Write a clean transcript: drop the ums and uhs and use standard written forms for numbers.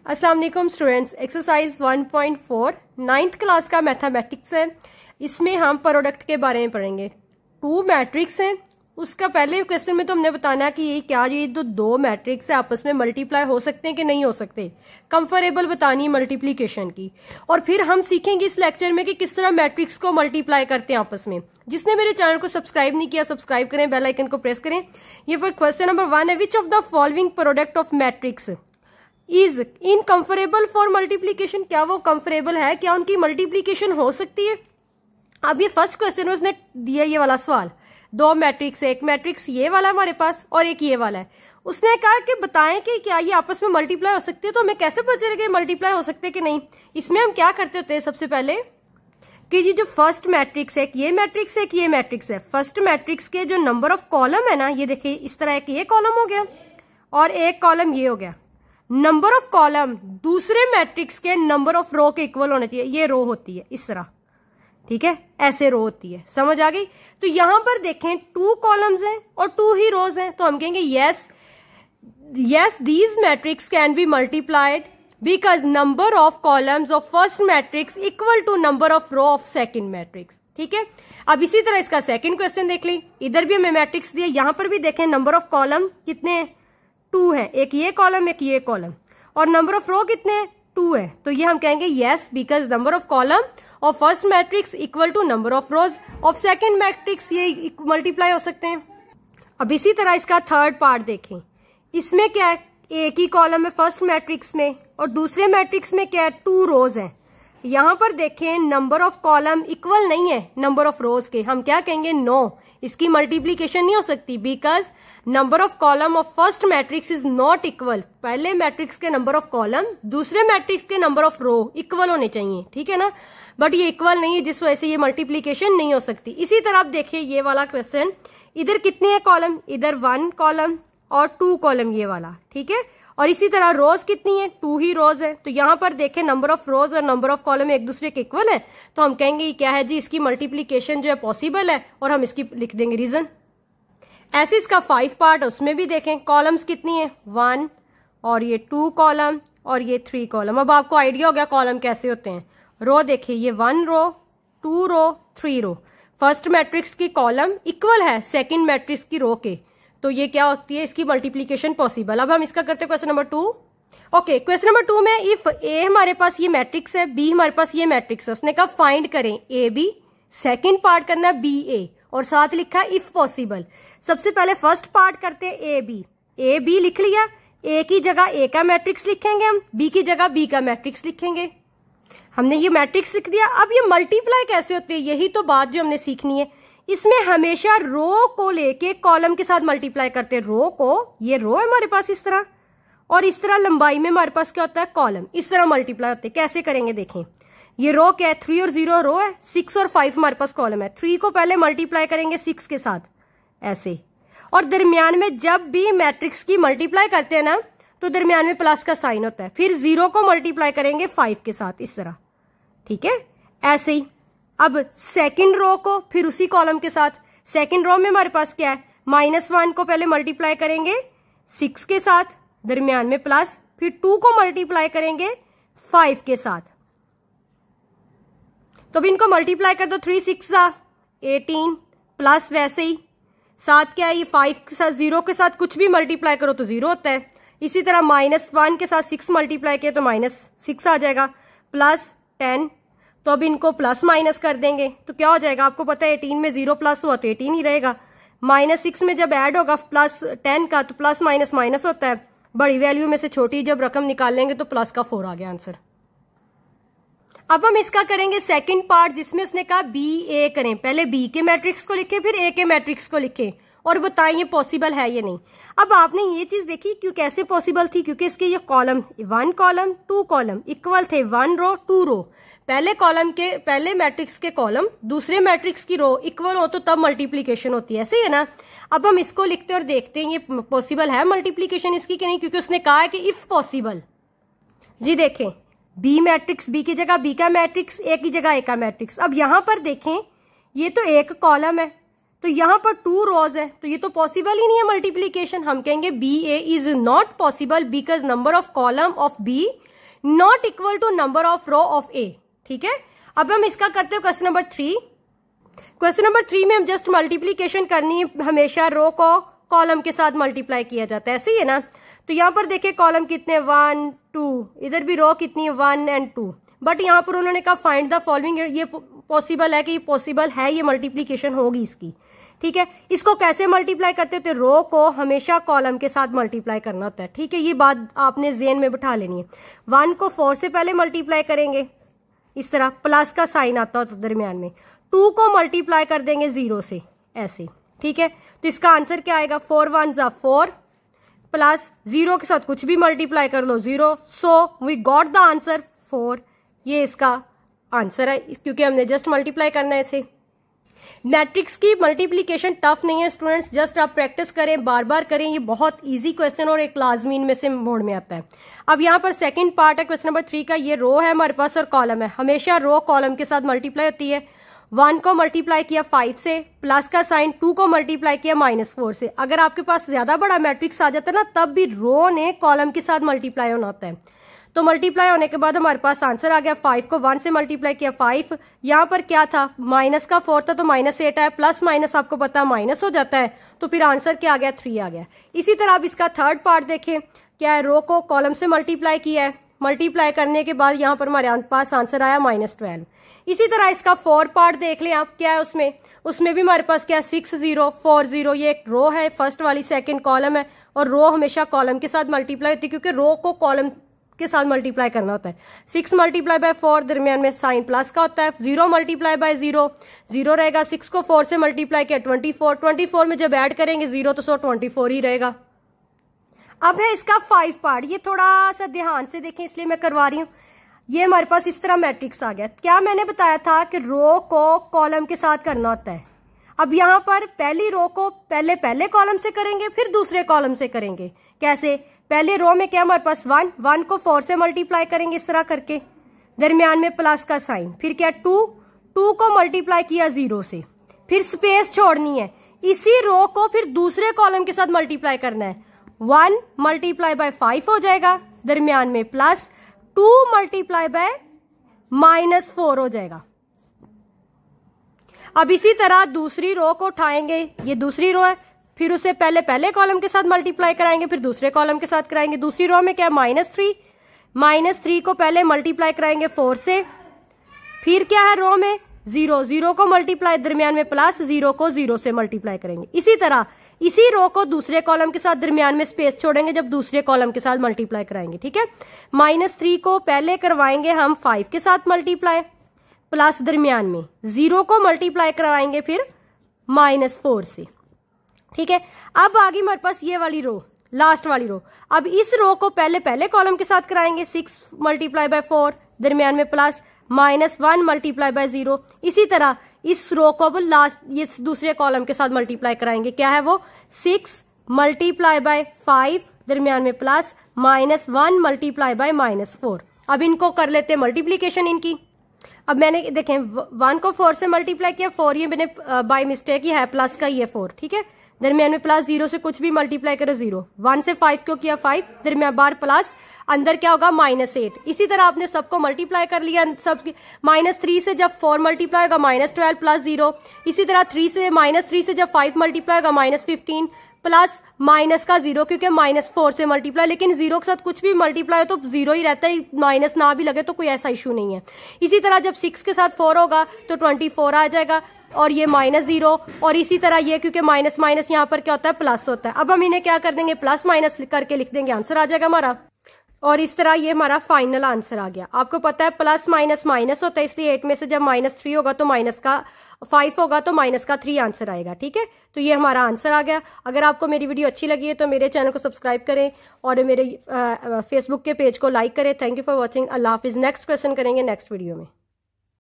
अस्सलाम वालेकुम students. Exercise 1.4 ninth class का मैथमेटिक्स है। इसमें हम प्रोडक्ट के बारे में पढ़ेंगे। टू मैट्रिक्स हैं। उसका पहले क्वेश्चन में तो हमने बताना कि ये क्या, ये दो मैट्रिक्स है आपस में मल्टीप्लाई हो सकते हैं कि नहीं हो सकते, कंफरेबल बतानी है मल्टीप्लीकेशन की। और फिर हम सीखेंगे इस लेक्चर में कि किस तरह मैट्रिक्स को मल्टीप्लाई करते हैं आपस में। जिसने मेरे चैनल को सब्सक्राइब नहीं किया सब्सक्राइब करें, बेल आइकन को प्रेस करें। ये फिर क्वेश्चन नंबर 1 है, which of the following product of matrix is incomparable for multiplication. क्या वो कंफरेबल है, क्या उनकी मल्टीप्लीकेशन हो सकती है। अब ये फर्स्ट क्वेश्चन में उसने दिया ये वाला सवाल, दो मैट्रिक्स है, एक मैट्रिक्स ये वाला हमारे पास और एक ये वाला है। उसने कहा कि बताएं कि क्या ये आपस में मल्टीप्लाई हो सकती है। तो हमें कैसे पता चलेगा मल्टीप्लाई हो सकते हैं कि नहीं। इसमें हम क्या करते होते हैं सबसे पहले कि ये जो फर्स्ट मैट्रिक्स है, एक ये मैट्रिक्स है, एक ये मैट्रिक्स है। फर्स्ट मैट्रिक्स के जो नंबर ऑफ कॉलम है ना, ये देखिए इस तरह एक ये कॉलम हो गया और एक कॉलम ये हो गया। नंबर ऑफ कॉलम दूसरे मैट्रिक्स के नंबर ऑफ रो के इक्वल होने चाहिए। ये रो होती है इस तरह, ठीक है, ऐसे रो होती है। समझ आ गई। तो यहां पर देखें 2 कॉलम्स हैं और 2 ही रोज हैं, तो हम कहेंगे yes these matrix can be multiplied because number of columns of first matrix equal to number of row of second matrix. ठीक है। अब इसी तरह इसका सेकेंड क्वेश्चन देख ली। इधर भी हमें मैट्रिक्स दिया, यहां पर भी देखें नंबर ऑफ कॉलम कितने हैं, 2 है। एक ये कॉलम एक ये कॉलम, और नंबर ऑफ रो कितने हैं, 2 है। तो ये हम कहेंगे yes because number of column of first matrix equal to number of rows of second matrix, ये मल्टीप्लाई हो सकते हैं। अब इसी तरह इसका थर्ड पार्ट देखें। इसमें क्या है, एक ही कॉलम है फर्स्ट मैट्रिक्स में और दूसरे मैट्रिक्स में क्या है, 2 रोज हैं। यहां पर देखें नंबर ऑफ कॉलम इक्वल नहीं है नंबर ऑफ रोज के, हम क्या कहेंगे नो, इसकी मल्टीप्लीकेशन नहीं हो सकती because number of column of first matrix is not equal. पहले मैट्रिक्स के नंबर ऑफ कॉलम दूसरे मैट्रिक्स के नंबर ऑफ रो इक्वल होने चाहिए, ठीक है ना। बट ये इक्वल नहीं है, जिस वजह से ये मल्टीप्लीकेशन नहीं हो सकती। इसी तरह आप देखिए ये वाला क्वेश्चन, इधर कितने हैं कॉलम, इधर 1 कॉलम और 2 कॉलम ये वाला, ठीक है। और इसी तरह रोज कितनी है, 2 ही रोज है। तो यहां पर देखें नंबर ऑफ रोज और नंबर ऑफ कॉलम एक दूसरे के इक्वल है, तो हम कहेंगे ये क्या है जी, इसकी मल्टीप्लीकेशन जो है पॉसिबल है, और हम इसकी लिख देंगे रीजन। ऐसे इसका 5 पार्ट, उसमें भी देखें कॉलम्स कितनी है, 1 और ये 2 कॉलम और ये 3 कॉलम। अब आपको आइडिया हो गया कॉलम कैसे होते हैं। रो देखिए ये 1 रो 2 रो 3 रो। फर्स्ट मैट्रिक्स की कॉलम इक्वल है सेकेंड मैट्रिक्स की रो के, तो ये क्या होती है, इसकी मल्टीप्लीकेशन पॉसिबल। अब हम इसका करते हैं question number 2। Okay, question number 2 में इफ ए हमारे पास ये मैट्रिक्स है, बी हमारे पास ये मैट्रिक्स है, उसने कहा फाइंड करें ए बी, सेकेंड पार्ट करना है बी ए, और साथ लिखा इफ पॉसिबल। सबसे पहले फर्स्ट पार्ट करते हैं ए बी। ए बी लिख लिया, ए की जगह ए का मैट्रिक्स लिखेंगे हम, बी की जगह बी का मैट्रिक्स लिखेंगे। हमने ये मैट्रिक्स लिख दिया। अब ये मल्टीप्लाई कैसे होते हैं, यही तो बात जो हमने सीखनी है। इसमें हमेशा रो को लेके कॉलम के साथ मल्टीप्लाई करते हैं। रो को, ये रो है हमारे पास इस तरह, और इस तरह लंबाई में हमारे पास क्या होता है, कॉलम। इस तरह मल्टीप्लाई होते हैं। कैसे करेंगे देखें, ये रो क्या है, 3 और 0 रो है, 6 और 5 हमारे पास कॉलम है। 3 को पहले मल्टीप्लाई करेंगे 6 के साथ ऐसे, और दरमियान में जब भी मैट्रिक्स की मल्टीप्लाई करते हैं ना, तो दरमियान में प्लस का साइन होता है। फिर 0 को मल्टीप्लाई करेंगे 5 के साथ इस तरह, ठीक है, ऐसे ही। अब सेकंड रो को फिर उसी कॉलम के साथ, सेकंड रो में हमारे पास क्या है, -1 को पहले मल्टीप्लाई करेंगे 6 के साथ, दरमियान में प्लस, फिर 2 को मल्टीप्लाई करेंगे 5 के साथ। तो भी इनको मल्टीप्लाई कर दो, 3 6 18 प्लस वैसे ही साथ क्या है, ये 5 के साथ 0 के साथ कुछ भी मल्टीप्लाई करो तो 0 होता है। इसी तरह -1 के साथ 6 मल्टीप्लाई किया तो -6 आ जाएगा, प्लस 10। तो अब इनको प्लस माइनस कर देंगे तो क्या हो जाएगा, आपको पता है 18 में 0 प्लस हुआ तो 18 ही रहेगा। -6 में जब ऐड होगा प्लस 10 का, तो प्लस माइनस माइनस होता है। बड़ी वैल्यू में से छोटी जब रकम निकाल लेंगे तो प्लस का 4 आ गया आंसर। अब हम इसका करेंगे सेकंड पार्ट, जिसमें उसने कहा बी ए करें। पहले बी के मैट्रिक्स को लिखे, फिर ए के मैट्रिक्स को लिखे, और बताएं ये पॉसिबल है या नहीं। अब आपने ये चीज देखी क्यों कैसे पॉसिबल थी, क्योंकि इसके ये कॉलम 1 कॉलम 2 कॉलम इक्वल थे, 1 रो 2 रो। पहले कॉलम के, पहले मैट्रिक्स के कॉलम दूसरे मैट्रिक्स की रो इक्वल हो तो तब मल्टीप्लीकेशन होती है, ऐसे ही है ना। अब हम इसको लिखते हैं और देखते हैं ये पॉसिबल है मल्टीप्लीकेशन इसकी कि नहीं, क्योंकि उसने कहा है कि इफ पॉसिबल। जी देखें, बी मैट्रिक्स, बी की जगह बी का मैट्रिक्स, ए की जगह ए का मैट्रिक्स। अब यहां पर देखें ये तो एक कॉलम है, तो यहां पर 2 रोज है, तो ये तो पॉसिबल ही नहीं है मल्टीप्लीकेशन। हम कहेंगे B A is not possible because number of column of B not equal to number of row of A. ठीक है, अब हम इसका करते हो क्वेश्चन नंबर 3। क्वेश्चन नंबर 3 में हम जस्ट मल्टीप्लीकेशन करनी है, हमेशा रो को कॉलम के साथ मल्टीप्लाई किया जाता है, ऐसे ही है ना। तो यहाँ पर देखिए कॉलम कितने 1 2, इधर भी रो कितनी 1 और 2, बट यहाँ पर उन्होंने कहा फाइंड द फॉलोइंग। ये पॉसिबल है कि ये पॉसिबल है, ये मल्टीप्लीकेशन होगी इसकी। ठीक है, इसको कैसे मल्टीप्लाई करते होते, रो को हमेशा कॉलम के साथ मल्टीप्लाई करना होता है। ठीक है, ये बात आपने ज़हन में बिठा लेनी है। 1 को 4 से पहले मल्टीप्लाई करेंगे, इस तरह प्लस का साइन आता होता है दरमियान में। 2 को मल्टीप्लाई कर देंगे 0 से, ऐसे। ठीक है, तो इसका आंसर क्या आएगा, 4 1 ज़ा 4 प्लस 0 के साथ कुछ भी मल्टीप्लाई कर लो 0। So we got the answer 4। ये इसका आंसर है, क्योंकि हमने जस्ट मल्टीप्लाई करना है इसे। मैट्रिक्स की मल्टीप्लीकेशन टफ नहीं है स्टूडेंट्स, जस्ट आप प्रैक्टिस करें, बार बार करें, ये बहुत इजी क्वेश्चन और एक लाजमी इनमें से मोड में आता है। अब यहाँ पर सेकंड पार्ट है क्वेश्चन नंबर 3 का, ये रो है हमारे पास और कॉलम है। हमेशा रो कॉलम के साथ मल्टीप्लाई होती है। 1 को मल्टीप्लाई किया 5 से, प्लस का साइन, 2 को मल्टीप्लाई किया -4 से। अगर आपके पास ज्यादा बड़ा मैट्रिक्स आ जाता है ना, तब भी रो ने कॉलम के साथ मल्टीप्लाई होना होता है। तो मल्टीप्लाई होने के बाद हमारे पास आंसर आ गया। 5 को 1 से मल्टीप्लाई किया 5, यहाँ पर क्या था माइनस का 4 था तो -8 है, प्लस माइनस आपको पता है माइनस हो जाता है, तो फिर आंसर क्या आ गया 3 आ गया। इसी तरह आप इसका थर्ड पार्ट देखें, क्या है, रो को कॉलम से मल्टीप्लाई किया है, मल्टीप्लाई करने के बाद यहाँ पर हमारे पास आंसर आया -12। इसी तरह इसका 4 पार्ट देख लें आप, क्या है उसमें भी हमारे पास क्या है 6 0 4 0। ये एक रो है, फर्स्ट वाली, सेकंड कॉलम है, और रो हमेशा कॉलम के साथ मल्टीप्लाई होती है, क्योंकि रो को कॉलम के साथ मल्टीप्लाई करना होता है। 6 मल्टीप्लाई बाय 4, दरमियान में साइन प्लस का होता है। 0 मल्टीप्लाई बाय 0, 0 रहेगा। 6 को 4 से मल्टीप्लाई किया 24, 24 में जब ऐड करेंगे 0 तो 24 ही रहेगा। अब है इसका 5 पार्ट, ये थोड़ा सा ध्यान से देखें इसलिए मैं करवा रही हूँ। ये हमारे पास इस तरह मैट्रिक्स आ गया। क्या मैंने बताया था कि रो को कॉलम के साथ करना होता है। अब यहाँ पर पहली रो को पहले कॉलम से करेंगे, फिर दूसरे कॉलम से करेंगे। कैसे, पहले रो में क्या हमारे पास 1 को 4 से मल्टीप्लाई करेंगे इस तरह करके, दरमियान में प्लस का साइन, फिर क्या 2 को मल्टीप्लाई किया 0 से, फिर स्पेस छोड़नी है। इसी रो को फिर दूसरे कॉलम के साथ मल्टीप्लाई करना है। 1 मल्टीप्लाई बाय 5 हो जाएगा, दरमियान में प्लस, 2 मल्टीप्लाई बाय -4 हो जाएगा। अब इसी तरह दूसरी रो को उठाएंगे, ये दूसरी रो है, फिर उसे पहले कॉलम के साथ मल्टीप्लाई कराएंगे, फिर दूसरे कॉलम के साथ कराएंगे। दूसरी रो में क्या -3 को पहले मल्टीप्लाई कराएंगे 4 से, फिर क्या है रो में 0 को मल्टीप्लाई, दरमियान में प्लस, 0 को 0 से मल्टीप्लाई करेंगे। इसी तरह इसी रो को दूसरे कॉलम के साथ दरमियान में स्पेस छोड़ेंगे जब दूसरे कॉलम के साथ मल्टीप्लाई कराएंगे। ठीक है, -3 को पहले करवाएंगे हम 5 के साथ मल्टीप्लाई, प्लस दरमियान में 0 को मल्टीप्लाई करवाएंगे फिर -4 से। ठीक है, अब आगे हमारे पास ये वाली रो, लास्ट वाली रो। अब इस रो को पहले कॉलम के साथ कराएंगे, 6 मल्टीप्लाई बाय 4, दरमियान में प्लस, -1 मल्टीप्लाई बाय 0। इसी तरह इस रो को अब लास्ट ये दूसरे कॉलम के साथ मल्टीप्लाई कराएंगे, क्या है वो 6 मल्टीप्लाई बाय 5, दरमियान में प्लस, -1 मल्टीप्लाई बाय -4। अब इनको कर लेते हैं मल्टीप्लीकेशन इनकी। अब मैंने देखें 1 को 4 से मल्टीप्लाई किया, 4 ये मैंने बाय मिस्टेक ही है, प्लस का ये 4। ठीक है, दरमियान में प्लस, 0 से कुछ भी मल्टीप्लाई करो 0। 1 से 5 को किया 5, दरमियान बार प्लस, अंदर क्या होगा -8। इसी तरह आपने सबको मल्टीप्लाई कर लिया, सब -3 से जब 4 मल्टीप्लाई होगा -12 प्लस 0। इसी तरह -3 से जब 5 मल्टीप्लाई होगा -15 प्लस माइनस का 0, क्योंकि -4 से मल्टीप्लाई, लेकिन 0 के साथ कुछ भी मल्टीप्लाई हो तो 0 ही रहता है, माइनस ना भी लगे तो कोई ऐसा इशू नहीं है। इसी तरह जब 6 के साथ 4 होगा तो 24 आ जाएगा, और ये -0, और इसी तरह ये क्योंकि माइनस माइनस यहाँ पर क्या होता है प्लस होता है। अब हम इन्हें क्या कर देंगे, प्लस माइनस करके लिख देंगे, आंसर आ जाएगा हमारा। और इस तरह ये हमारा फाइनल आंसर आ गया। आपको पता है प्लस माइनस माइनस होता है, इसलिए 8 में से जब -3 होगा तो -5 होगा तो -3 आंसर आएगा। ठीक है, तो ये हमारा आंसर आ गया। अगर आपको मेरी वीडियो अच्छी लगी है तो मेरे चैनल को सब्सक्राइब करें और मेरे फेसबुक के पेज को लाइक करें। Thank you for watching. Allah Hafiz. Next question करेंगे नेक्स्ट वीडियो में।